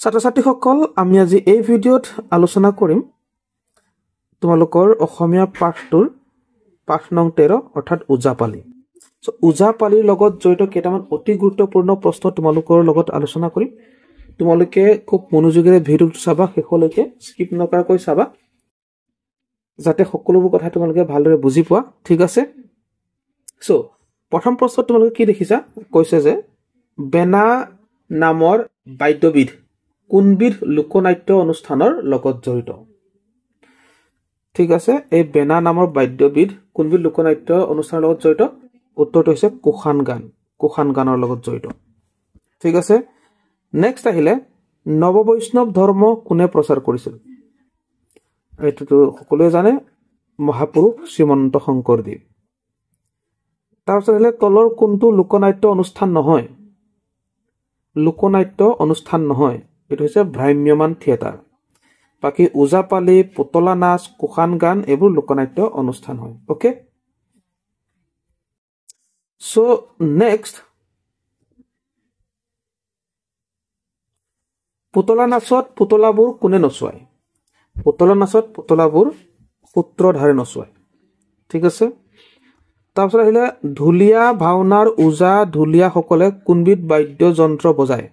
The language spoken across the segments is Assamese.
ছাত্ৰ-ছাত্ৰীসকল আমি আজি এই ভিডিঅ'ত আলোচনা কৰিম তোমালোকৰ অসমীয়া পাঠটোৰ পাঠ নং 13 অৰ্থাৎ উজাপালি। সো উজাপালিৰ লগত জড়িত কেইটামান অতি গুৰুত্বপূৰ্ণ প্ৰশ্ন তোমালোকৰ লগত আলোচনা কৰিম। তোমালোকে খুব মনোযোগেৰে ভিডিঅ'টো চাবা, শেষলৈকে স্কিপ নকৰাকৈ চাবা যাতে সকলোবোৰ কথা তোমালোকে ভালদৰে বুজি পোৱা। ঠিক আছে। সো প্ৰথম প্ৰশ্নত তোমালোকে কি দেখিছা? কৈছে যে বেনা নামৰ বাদ্যবিধ কোনবিধ লোকনাট্য অনুষ্ঠানৰ লগত জড়িত? ঠিক আছে, এই বেনা নামৰ বাদ্যবিধ কোনবিধ লোকনাট্য অনুষ্ঠানৰ লগত জড়িত? উত্তৰটো হৈছে কুশান গান। কুশান গানৰ লগত জড়িত। ঠিক আছে। নেক্সট আহিলে নৱবৈষ্ণৱ ধৰ্ম কোনে প্ৰচাৰ কৰিছিল? এইটোতো সকলোৱে জানে, মহাপুৰুষ শ্ৰীমন্ত শংকৰদেৱ। তাৰপিছত আহিলে তলৰ কোনটো লোকনাট্য অনুষ্ঠান নহয়? লোকনাট্য অনুষ্ঠান নহয়, এইটো হৈছে ভ্ৰাম্যমান থিয়েটাৰ। বাকী ওজাপালি, পুতলা নাচ, কুশান গান এইবোৰ লোকনাট্য অনুষ্ঠান হয়। ওকে। সো নেক্সট, পুতলা নাচত পুতলাবোৰ কোনে নচুৱায়? পুতলা নাচত পুতলাবোৰ সূত্ৰধাৰে নচুৱায়। ঠিক আছে। তাৰপিছত আহিলে ঢুলীয়া ভাওনাৰ ওজা ঢুলীয়াসকলে কোনবিধ বাদ্যযন্ত্ৰ বজায়?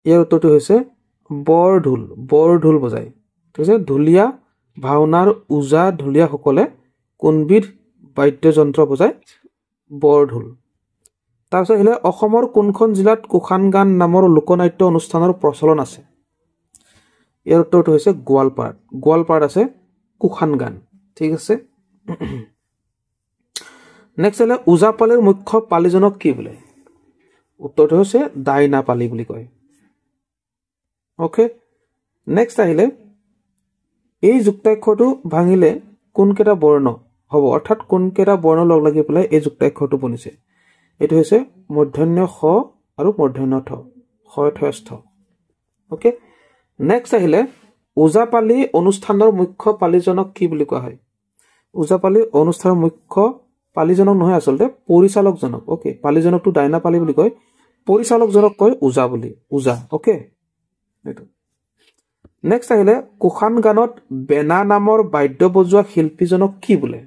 ইয়াৰ উত্তৰটো হৈছে বৰঢোল। বৰঢোল বজায়। ঠিক আছে। ঢুলীয়া ভাওনাৰ ওজা ঢুলীয়াসকলে কোনবিধ বাদ্যযন্ত্ৰ বজায়? বৰঢোল। তাৰপিছত আহিলে অসমৰ কোনখন জিলাত কুশান গান নামৰ লোকনাট্য অনুষ্ঠানৰ প্ৰচলন আছে? ইয়াৰ উত্তৰটো হৈছে গোৱালপাৰাত। গোৱালপাৰাত আছে কুশান গান। ঠিক আছে। নেক্সট আহিলে ওজাপালিৰ মুখ্য পালিজনক কি বোলে? উত্তৰটো হৈছে দাইনা পালি বুলি কয়। অ'কে। নেক্সট আহিলে এই যুক্তাক্ষৰটো ভাঙিলে কোনকেইটা বৰ্ণ হ'ব, অৰ্থাৎ কোনকেইটা বৰ্ণ লগ লাগি পেলাই এই যুক্তাক্ষৰটো বনিছে? এইটো হৈছে মূৰ্ধন্য ষ আৰু মূৰ্ধন্য ঠ, ঠ। অ'কে। নেক্সট আহিলে ওজাপালি অনুষ্ঠানৰ মুখ্য পালিজনক কি বুলি কোৱা হয়? ওজাপালি অনুষ্ঠানৰ মুখ্য পালিজনক নহয়, আচলতে পৰিচালকজনক। অ'কে। পালিজনকটো দাইনা পালি বুলি কয়, পৰিচালকজনক কয় ওজা বুলি। ওজা। অ'কে। এইটো। নেক্সট আহিলে কুশান গানত বেনা নামৰ বাদ্য বজোৱা শিল্পীজনক কি বোলে?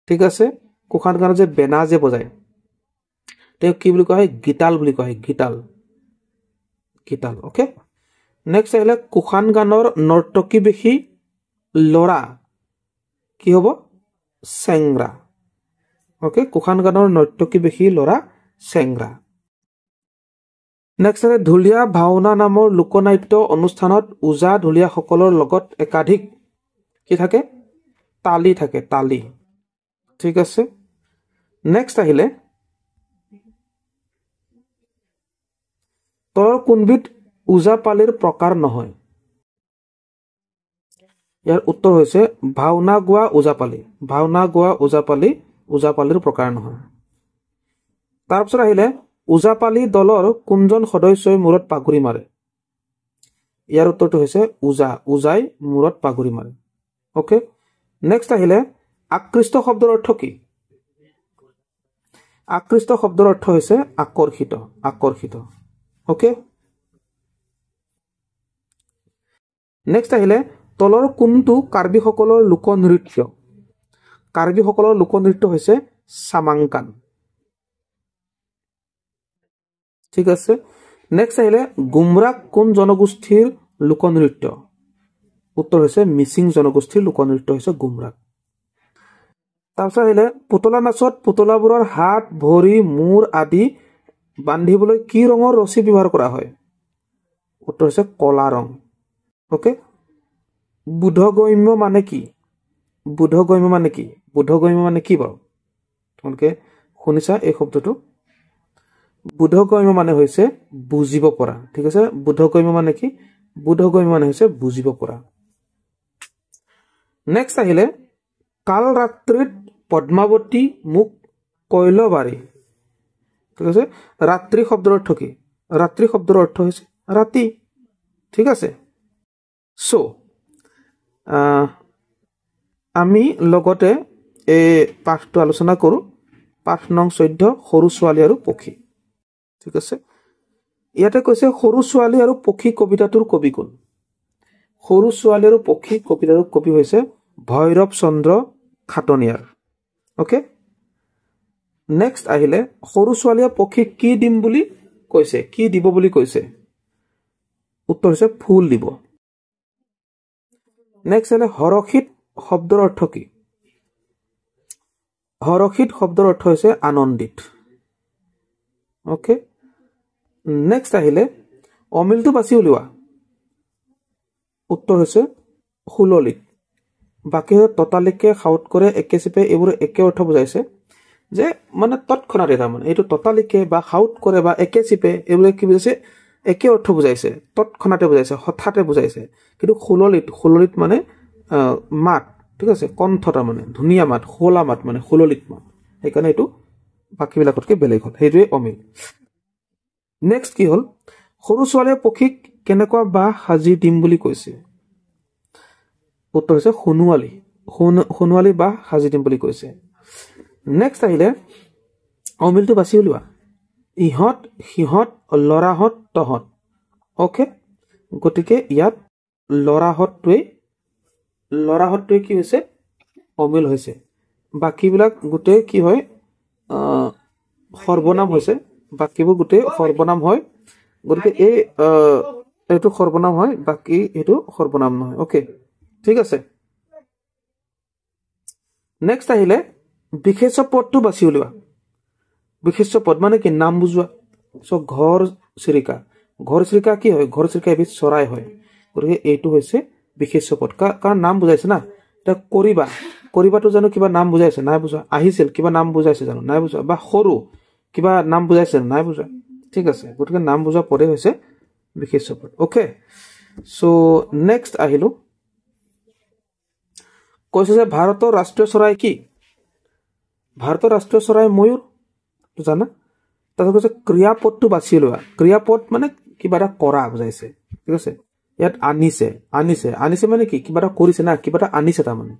ঠিক আছে। কুশান গানত যে বেনা যে বজায় তেওঁক কি বুলি কোৱা হয়? গীতাল বুলি কোৱা হয়। গীতাল। গীতাল। অ'কে। নেক্সট আহিলে কুশান গানৰ নৰ্তকী বেশী ল'ৰা কি হ'ব? চেংৰা। অ'কে। কুশান গানৰ নৰ্তকী বেশী ল'ৰা চেংৰা। নেক্সট আছে ঢুলীয়া ভাওনা নামৰ লোকনাট্য অনুষ্ঠানত ওজা ঢুলীয়াসকলৰ লগত একাধিক কি থাকে? তালি থাকে। তালি। ঠিক আছে। নেক্সট আহিলে তলৰ কোনবিধ ওজাপালিৰ প্ৰকাৰ নহয়? ইয়াৰ উত্তৰ হৈছে ভাওনা গোৱা ওজাপালি। ভাওনা গোৱা ওজাপালি ওজাপালিৰ প্ৰকাৰ নহয়। তাৰপিছত আহিলে ওজাপালি দলৰ কোনজন সদস্যই মূৰত পাগুৰি মাৰে? ইয়াৰ উত্তৰটো হৈছে ওজা। ওজাই মূৰত পাগুৰি মাৰে। অ'কে। নেক্সট আহিলে আকৃষ্ট শব্দৰ অৰ্থ কি? আকৃষ্ট শব্দৰ অৰ্থ হৈছে আকৰ্ষিত। আকৰ্ষিত। অ'কে। নেক্সট আহিলে তলৰ কোনটো কাৰ্বিসকলৰ লোকনৃত্য? কাৰ্বিসকলৰ লোকনৃত্য হৈছে চামাংকান। ঠিক আছে। নেক্সট আহিলে গুমৰাগ কোন জনগোষ্ঠীৰ লোকনৃত্য? উত্তৰ হৈছে মিচিং জনগোষ্ঠীৰ লোকনৃত্য হৈছে গুমৰাগ। তাৰপিছত আহিলে পুতলা নাচত পুতলাবোৰৰ হাত, ভৰি, মূৰ আদি বান্ধিবলৈ কি ৰঙৰ ৰছী ব্যৱহাৰ কৰা হয়? উত্তৰ হৈছে কলা ৰং। অ'কে। বোধগম্য মানে কি? বোধগম্য মানে কি? বোধগম্য মানে কি বাৰু? তোমালোকে শুনিছা এই শব্দটো? বোধগম্য মানে হৈছে বুজিব পৰা। ঠিক আছে। বোধগম্য মানে কি? বোধগম্য মানে হৈছে বুজিব পৰা। নেক্সট আহিলে কাল ৰাত্ৰিত পদ্মাৱতী মোক কৈলবাৰী। ঠিক আছে। ৰাত্ৰি শব্দৰ অৰ্থ কি? ৰাত্ৰি শব্দৰ অৰ্থ হৈছে ৰাতি। ঠিক আছে। সো আমি লগতে এই পাঠটো আলোচনা কৰোঁ। পাঠ নং 14 সৰু ছোৱালী আৰু পক্ষী। ঠিক আছে। ইয়াতে কৈছে সৰু ছোৱালী আৰু পক্ষী কবিতাটোৰ কবি কোন সৰু ছোৱালী আৰু পক্ষী কবিতাটোৰ কবি হৈছে ভৈৰৱ চন্দ্ৰ খাটনিয়াৰ ওকে নেক্সট আহিলে সৰু ছোৱালীয়ে পক্ষীক কি দিম বুলি কৈছে কি দিব বুলি কৈছে উত্তৰ হৈছে ফুল দিব নেক্সট আহিলে হৰখিত শব্দৰ অৰ্থ কি হৰখিত শব্দৰ অৰ্থ হৈছে আনন্দিত ওকে নেক্সট আহিলে অমিলটো বাছি উলিওৱা উত্তৰ হৈছে সুললিত বাকি ততালিকে খাউট কৰে একে চিপে এইবোৰ একে অৰ্থ বুজাইছে যে মানে তৎক্ষণাতে তাৰমানে এইটো ততালিকে বা খাউট কৰে বা একে চিপে এইবোৰ কি বুজাইছে একে অৰ্থ বুজাইছে তৎক্ষণাতে বুজাইছে হঠাতে বুজাইছে কিন্তু সুললিত মানে মাত ঠিক আছে কণ্ঠ তাৰমানে ধুনীয়া মাত খোলা মাত মানে সুললিত মাত সেইকাৰণে এইটো বাকীবিলাকতকৈ বেলেগ হ'ল সেইটোৱে অমিল নেক্সট কি হ'ল সৰু ছোৱালীয়ে পক্ষীক কেনেকুৱা বাহ সাজি দিম বুলি কৈছে উত্তৰ হৈছে সোণোৱালী বাহ সাজি দিম বুলি কৈছে নেক্সট আহিলে অমিলটো বাছি উলিওৱা ইহঁত সিহঁত লৰাহঁত তহঁত ওকে গতিকে ইয়াত লৰাহঁতটোৱে কি হৈছে অমিল হৈছে বাকীবিলাক গোটেই কি হয় সৰ্বনাম হৈছে বাকীবোৰ গোটেই সৰ্বনাম হয় গতিকে এইটো সৰ্বনাম হয় বাকী এইটো সৰ্বনাম নহয় ওকে ঠিক আছে নেক্সট আহিলে বিশেষ্য পদটো বাছি উলিওৱা বিশেষ্য পদ মানে কি নাম বুজোৱা সো ঘৰ চিৰিকা কি হয় ঘৰ চিৰিকা এবিধ চৰাই হয় গতিকে এইটো হৈছে বিশেষ্য পদ কাৰণ নাম বুজাইছে না এটা কৰিবাটো জানো কিবা নাম বুজাইছে নাই বুজোৱা আহিছিল কিবা নাম বুজাইছে জানো নাই বুজোৱা বা সৰু কিবা নাম বুজাইছে নাই বুজোৱা ঠিক আছে গতিকে নাম বুজোৱা পদে হৈছে বিশেষ্য পদ ওকে সো নেক্সট আহিলো কৈছে যে ভাৰতৰ ৰাষ্ট্ৰীয় চৰাই কি ভাৰতৰ ৰাষ্ট্ৰীয় চৰাই ময়ূৰ জানা তাৰপিছত কৈছে ক্ৰিয়াপদটো বাছি লোৱা ক্ৰিয়াপদ মানে কিবা এটা কৰা বুজাইছে ঠিক আছে ইয়াত আনিছে মানে কি কিবা এটা কৰিছে না কিবা এটা আনিছে তাৰমানে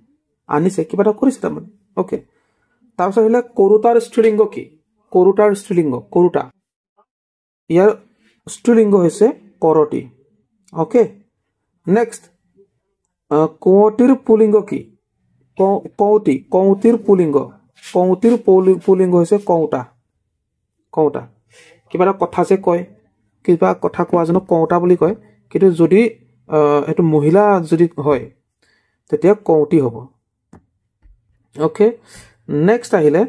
কিবা এটা কৰিছে তাৰমানে ওকে তাৰপিছত আহিলে কৰোতাৰ স্ত্ৰীলিংগ কি কৰোতাৰ স্ত্ৰীলিংগ কৰোতা ইয়াৰ স্ত্ৰীলিংগ হৈছে কৰতি ওকে নেক্সট কোঁৱতীৰ পুলিংগ কি কৌতিৰ পুলিংগ হৈছে কৌতা কিবা এটা কথা যে কয় কিবা কথা কোৱা জানো কৌতা বুলি কয় কিন্তু যদি এইটো মহিলা যদি হয় তেতিয়া কৌতি হ'ব ওকে নেক্সট আহিলে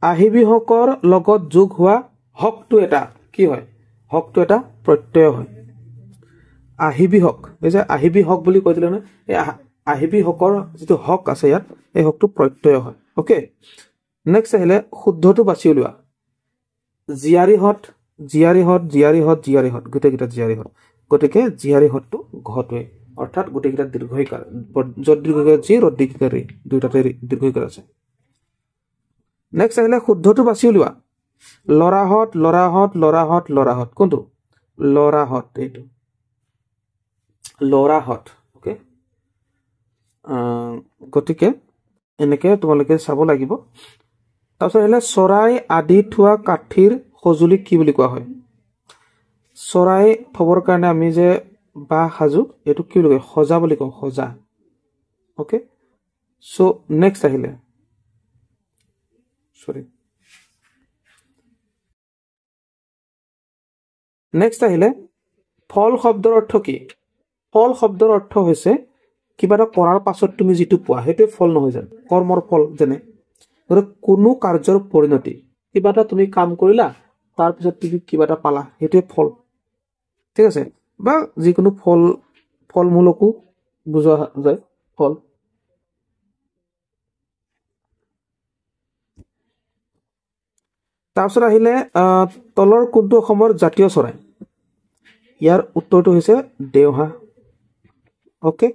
আহিবিহকৰ লগত যোগ হোৱা হকটো এটা কি হয় হকটো এটা প্ৰত্যয় হয় আহিবিহক এই যে আহিবিহক বুলি কৈ দিলে না এই আহিবিহকৰ যিটো হক আছে ইয়াত এই হকটো প্ৰত্যয় হয় ওকে নেক্সট আহিলে শুদ্ধটো বাছি উলিওৱা জীয়াৰীহত গোটেইকেইটা জীয়াৰীহত গতিকে জীয়াৰীহতটো ঘটোৱে অৰ্থাৎ গোটেইকেইটা দীৰ্ঘইকাৰ য'ত দীৰ্ঘইকাৰ জি ৰত দীৰ্ঘইকাৰ ৰি দুইটাতে দীৰ্ঘইকাৰ আছে নেক্সট আহিলে শুদ্ধটো বাছি উলিওৱা লৰাহত কোনটো লৰাহত এইটো লৰাহত ওকে গতিকে এনেকে তোমালোকে চাব লাগিব তাৰপিছত আহিলে চৰাই আদি থোৱা কাঠিৰ সঁজুলি কি বুলি কোৱা হয় চৰাই থবৰ কাৰণে আমি যে বাহ সাজু এইটো কি বুলি কয় সজা বুলি কওঁ সজা ওকে সো নেক্সট আহিলে ফল শব্দৰ অৰ্থ কি ফল শব্দৰ অৰ্থ হৈছে কিবা এটা কৰাৰ পাছত তুমি যিটো পোৱা সেইটোৱে ফল নহয় জানো কৰ্মৰ ফল যেনে কোনো কাৰ্যৰ পৰিণতি কিবা এটা তুমি কাম কৰিলা তাৰপিছত তুমি কিবা এটা পালা সেইটোৱে ফল ঠিক আছে বা যিকোনো ফল মূলকো বুজোৱা যায় ফল তাৰপিছত আহিলে তলৰ কোনটো অসমৰ জাতীয় চৰাই ইয়াৰ উত্তৰটো হৈছে দেওহাঁহ ওকে